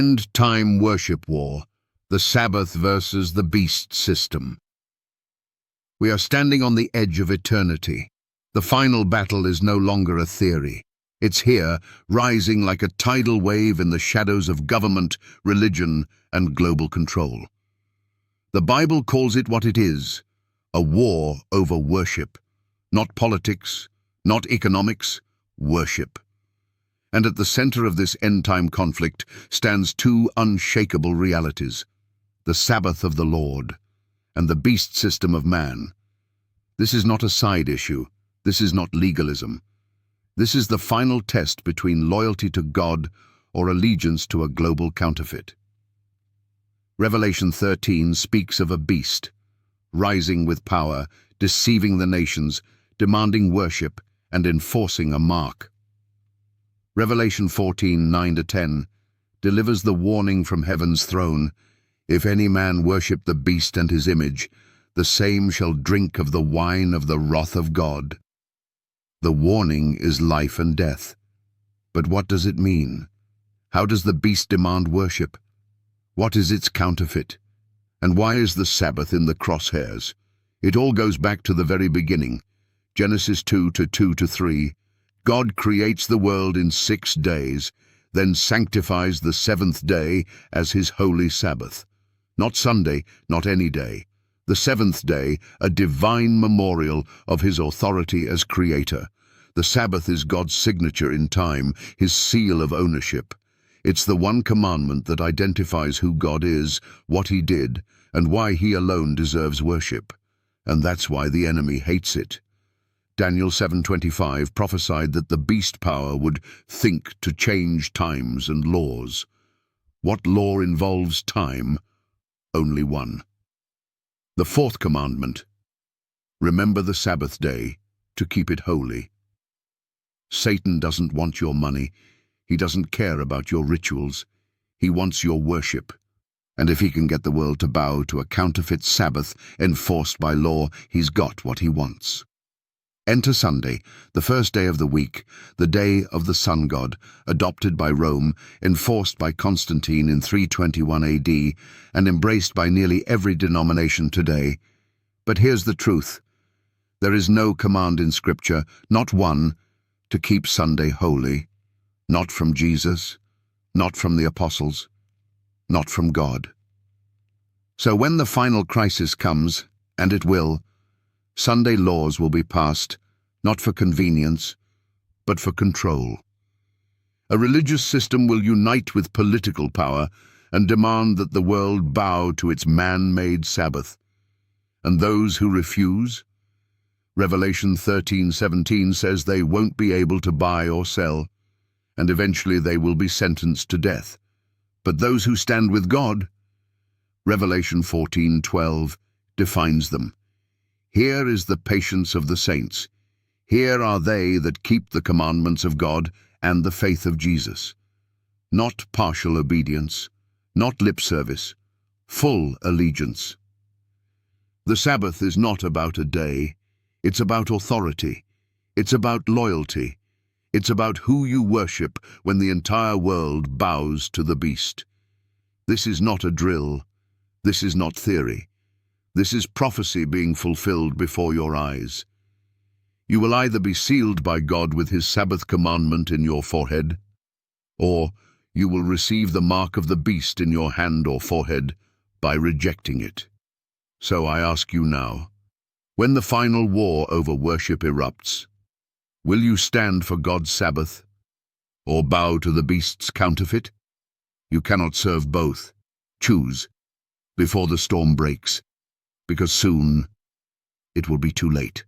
End-time worship war, the Sabbath versus the beast system. We are standing on the edge of eternity. The final battle is no longer a theory. It's here, rising like a tidal wave in the shadows of government, religion, and global control. The Bible calls it what it is, a war over worship. Not politics, not economics, worship. And at the center of this end-time conflict stands two unshakable realities: the Sabbath of the Lord and the beast system of man. This is not a side issue. This is not legalism. This is the final test between loyalty to God or allegiance to a global counterfeit. Revelation 13 speaks of a beast, rising with power, deceiving the nations, demanding worship, and enforcing a mark. Revelation 14:9-10 delivers the warning from heaven's throne: if any man worship the beast and his image, the same shall drink of the wine of the wrath of God. The warning is life and death. But what does it mean? How does the beast demand worship? What is its counterfeit? And why is the Sabbath in the crosshairs? It all goes back to the very beginning. Genesis 2:2-3. God creates the world in 6 days, then sanctifies the 7th day as his holy Sabbath. Not Sunday, not any day. The 7th day, a divine memorial of his authority as creator. The Sabbath is God's signature in time, his seal of ownership. It's the one commandment that identifies who God is, what he did, and why he alone deserves worship. And that's why the enemy hates it. Daniel 7:25 prophesied that the beast power would think to change times and laws. What law involves time? Only one. The 4th commandment: remember the Sabbath day to keep it holy. Satan doesn't want your money. He doesn't care about your rituals. He wants your worship. And if he can get the world to bow to a counterfeit Sabbath enforced by law, he's got what he wants. Enter Sunday, the first day of the week, the day of the sun god, adopted by Rome, enforced by Constantine in 321 AD, and embraced by nearly every denomination today. But here's the truth. There is no command in Scripture, not one, to keep Sunday holy. Not from Jesus, not from the apostles, not from God. So when the final crisis comes, and it will, Sunday laws will be passed, not for convenience, but for control. A religious system will unite with political power and demand that the world bow to its man-made Sabbath. And those who refuse, Revelation 13:17 says they won't be able to buy or sell, and eventually they will be sentenced to death. But those who stand with God, Revelation 14:12 defines them. Here is the patience of the saints. Here are they that keep the commandments of God and the faith of Jesus. Not partial obedience, not lip service, full allegiance. The Sabbath is not about a day. It's about authority. It's about loyalty. It's about who you worship when the entire world bows to the beast. This is not a drill. This is not theory. This is prophecy being fulfilled before your eyes. You will either be sealed by God with his Sabbath commandment in your forehead, or you will receive the mark of the beast in your hand or forehead by rejecting it. So I ask you now, when the final war over worship erupts, will you stand for God's Sabbath, or bow to the beast's counterfeit? You cannot serve both. Choose before the storm breaks, because soon it will be too late.